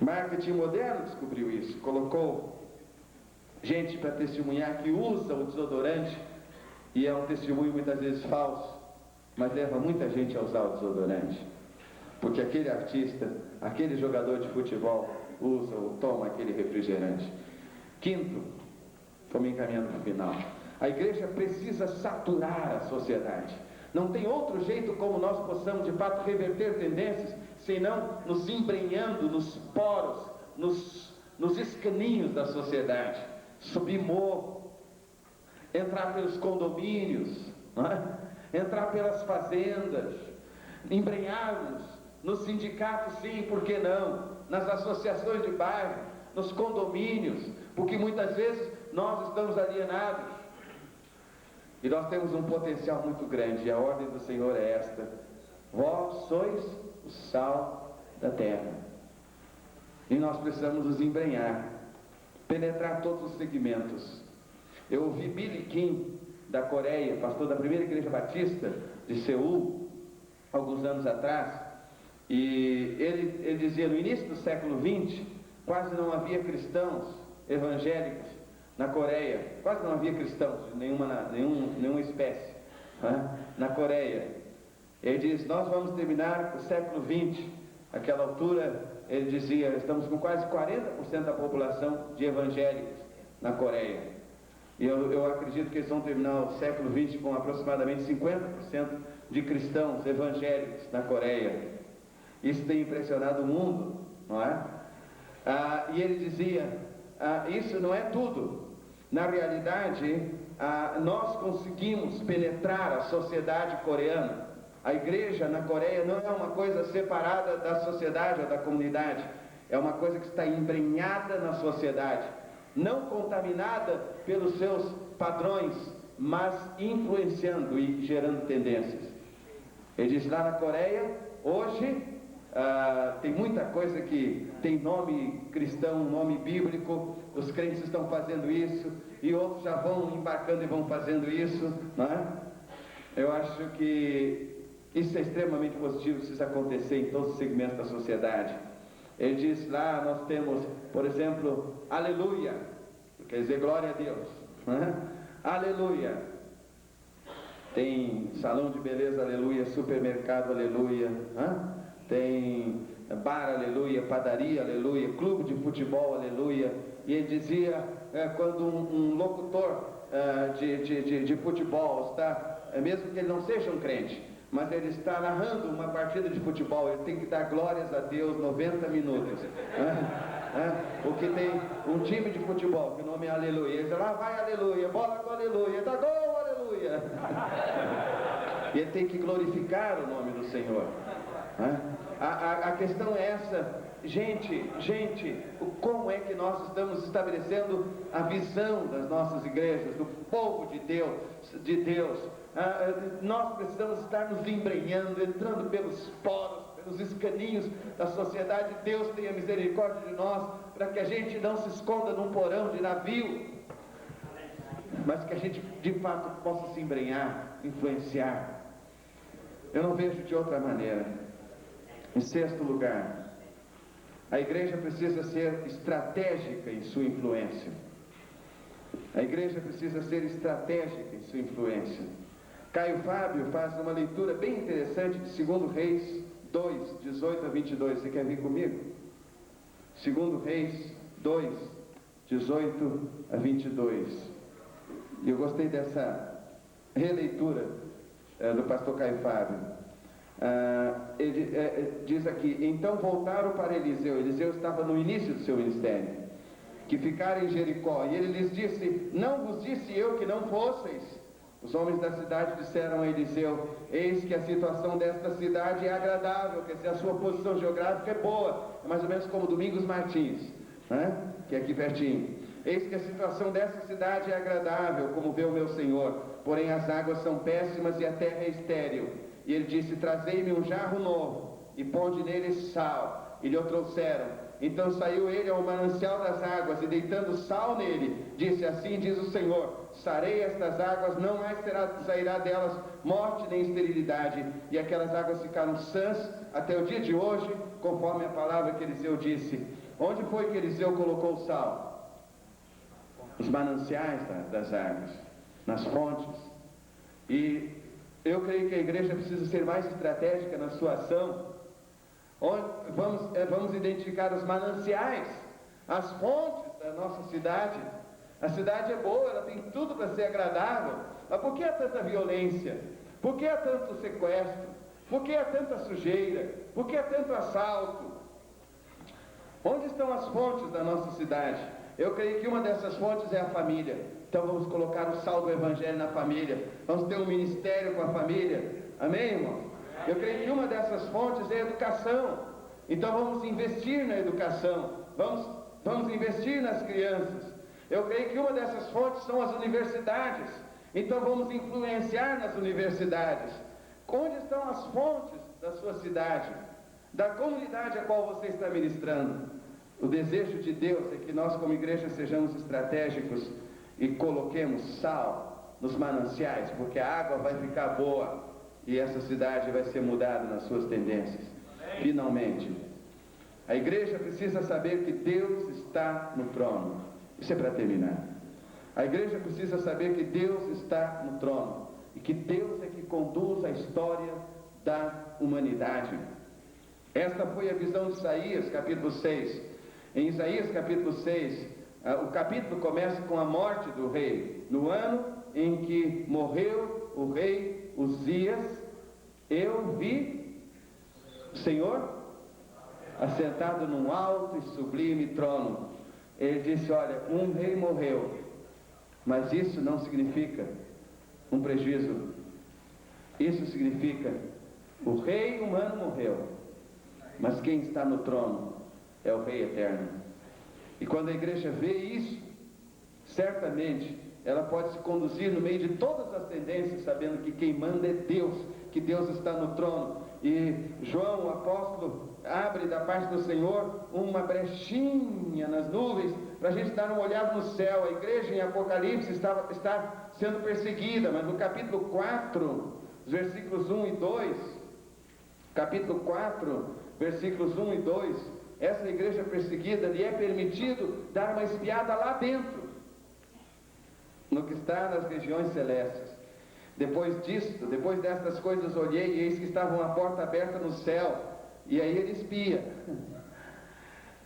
marketing moderno descobriu isso, colocou gente para testemunhar que usa o desodorante, e é um testemunho muitas vezes falso, mas leva muita gente a usar o desodorante, porque aquele artista, aquele jogador de futebol usa ou toma aquele refrigerante. Quinto, estou me encaminhando para o final, a igreja precisa saturar a sociedade. Não tem outro jeito como nós possamos de fato reverter tendências, senão nos embrenhando nos poros, nos escaninhos da sociedade. Subir morro, entrar pelos condomínios, não é? Entrar pelas fazendas, embrenhar-nos nos sindicatos, sim, por que não? Nas associações de bairro, nos condomínios, porque muitas vezes nós estamos alienados. E nós temos um potencial muito grande, e a ordem do Senhor é esta: vós sois o sal da terra. E nós precisamos nos embrenhar, penetrar todos os segmentos. Eu ouvi Billy Kim, da Coreia, pastor da primeira igreja batista de Seul, alguns anos atrás, e ele dizia: no início do século XX, quase não havia cristãos evangélicos na Coreia, quase não havia cristãos de nenhuma espécie, né? Na Coreia. Ele diz: nós vamos terminar o século XX, àquela altura, ele dizia, estamos com quase 40% da população de evangélicos na Coreia, e eu acredito que eles vão terminar o século XX com aproximadamente 50% de cristãos evangélicos na Coreia. Isso tem impressionado o mundo, não é? E ele dizia, isso não é tudo. Na realidade, nós conseguimos penetrar a sociedade coreana. A igreja na Coreia não é uma coisa separada da sociedade ou da comunidade, é uma coisa que está embrenhada na sociedade, não contaminada pelos seus padrões, mas influenciando e gerando tendências. Ele diz: lá na Coreia, hoje, tem muita coisa que tem nome cristão, nome bíblico, os crentes estão fazendo isso, e outros já vão embarcando e vão fazendo isso, não é? Eu acho que isso é extremamente positivo, precisa acontecer em todos os segmentos da sociedade. Ele diz lá, nós temos, por exemplo, aleluia, quer dizer glória a Deus, né? Aleluia. Tem salão de beleza, aleluia, supermercado, aleluia, né? Tem bar, aleluia, padaria, aleluia, clube de futebol, aleluia. E ele dizia, quando um locutor de futebol está, mesmo que ele não seja um crente, mas ele está narrando uma partida de futebol, ele tem que dar glórias a Deus 90 minutos. Porque tem um time de futebol, que o nome é aleluia, ele diz, lá vai aleluia, bola com aleluia, dá gol, aleluia. E ele tem que glorificar o nome do Senhor. A questão é essa, gente, como é que nós estamos estabelecendo a visão das nossas igrejas, do povo de Deus? Nós precisamos estar nos embrenhando, entrando pelos poros, pelos escaninhos da sociedade. Deus tenha misericórdia de nós, para que a gente não se esconda num porão de navio, mas que a gente de fato possa se embrenhar, influenciar. Eu não vejo de outra maneira. Em sexto lugar, a igreja precisa ser estratégica em sua influência. A igreja precisa ser estratégica em sua influência. Caio Fábio faz uma leitura bem interessante de 2 Reis 2, 18 a 22. Você quer vir comigo? 2 Reis 2, 18 a 22. E eu gostei dessa releitura do pastor Caio Fábio. Ele diz aqui: então voltaram para Eliseu. Eliseu estava no início do seu ministério, que ficaram em Jericó, e ele lhes disse: não vos disse eu que não fosseis? Os homens da cidade disseram a Eliseu: eis que a situação desta cidade é agradável, quer dizer, a sua posição geográfica é boa, é mais ou menos como Domingos Martins, né? Que é aqui pertinho. Eis que a situação dessa cidade é agradável, como vê o meu senhor, porém as águas são péssimas e a terra é estéril. E ele disse: trazei-me um jarro novo, e ponde nele sal. E lhe o trouxeram. Então saiu ele ao manancial das águas, e deitando sal nele, disse: assim diz o Senhor, sarei estas águas, não mais sairá delas morte nem esterilidade. E aquelas águas ficaram sãs até o dia de hoje, conforme a palavra que Eliseu disse. Onde foi que Eliseu colocou o sal? Os mananciais das águas, nas fontes. E eu creio que a igreja precisa ser mais estratégica na sua ação. Vamos identificar os mananciais, as fontes da nossa cidade. A cidade é boa, ela tem tudo para ser agradável, mas por que há tanta violência? Por que há tanto sequestro? Por que há tanta sujeira? Por que há tanto assalto? Onde estão as fontes da nossa cidade? Eu creio que uma dessas fontes é a família. Então vamos colocar o sal do Evangelho na família. Vamos ter um ministério com a família. Amém, irmão? Eu creio que uma dessas fontes é a educação. Então vamos investir na educação. Vamos investir nas crianças. Eu creio que uma dessas fontes são as universidades. Então vamos influenciar nas universidades. Onde estão as fontes da sua cidade? Da comunidade a qual você está ministrando? O desejo de Deus é que nós como igreja sejamos estratégicos e coloquemos sal nos mananciais, porque a água vai ficar boa e essa cidade vai ser mudada nas suas tendências. Finalmente, a igreja precisa saber que Deus está no trono. Isso é para terminar. A igreja precisa saber que Deus está no trono e que Deus é que conduz a história da humanidade. Esta foi a visão de Isaías, capítulo 6. Em Isaías, capítulo 6, o capítulo começa com a morte do rei. No ano em que morreu o rei Uzias, eu vi o Senhor assentado num alto e sublime trono. Ele disse, olha, um rei morreu, mas isso não significa um prejuízo. Isso significa, o rei humano morreu, mas quem está no trono é o Rei Eterno. E quando a igreja vê isso, certamente ela pode se conduzir no meio de todas as tendências, sabendo que quem manda é Deus, que Deus está no trono. E João, o apóstolo, abre da parte do Senhor uma brechinha nas nuvens, para a gente dar uma olhada no céu. A igreja em Apocalipse está sendo perseguida, mas no capítulo 4, versículos 1 e 2, capítulo 4, versículos 1 e 2, essa igreja perseguida lhe é permitido dar uma espiada lá dentro, no que está nas regiões celestes. Depois destas coisas olhei, e eis que estava uma porta aberta no céu, e aí ele espia.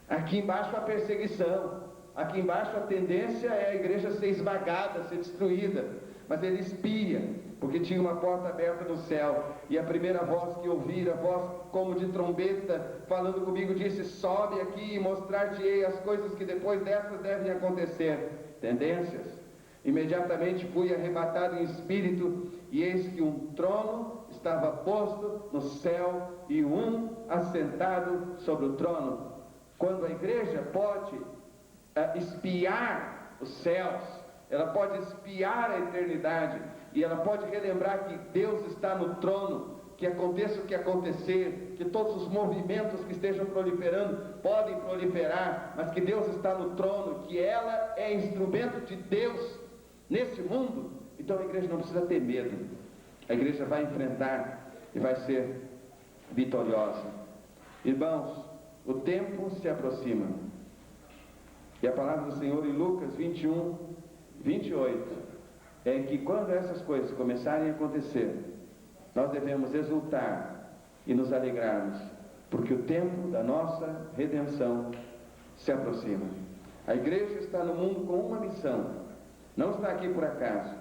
Aqui embaixo a perseguição, aqui embaixo a tendência é a igreja ser esmagada, ser destruída, mas ele espia, porque tinha uma porta aberta no céu, e a primeira voz que ouvi, a voz como de trombeta, falando comigo, disse, sobe aqui e mostrar-te-ei as coisas que depois dessas devem acontecer. Tendências. Imediatamente fui arrebatado em espírito, e eis que um trono estava posto no céu, e um assentado sobre o trono. Quando a igreja pode espiar os céus, ela pode espiar a eternidade, e ela pode relembrar que Deus está no trono, que aconteça o que acontecer, que todos os movimentos que estejam proliferando podem proliferar, mas que Deus está no trono, que ela é instrumento de Deus nesse mundo. Então a igreja não precisa ter medo, a igreja vai enfrentar e vai ser vitoriosa. Irmãos, o tempo se aproxima, e a palavra do Senhor em Lucas 21, 28 é que quando essas coisas começarem a acontecer, nós devemos exultar e nos alegrarmos, porque o tempo da nossa redenção se aproxima. A igreja está no mundo com uma missão, não está aqui por acaso,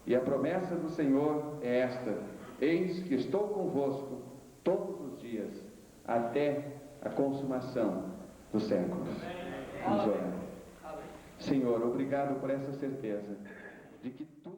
e a promessa do Senhor é esta: eis que estou convosco todos os dias, até a consumação dos séculos. Vamos orar. Senhor, obrigado por essa certeza de que Tu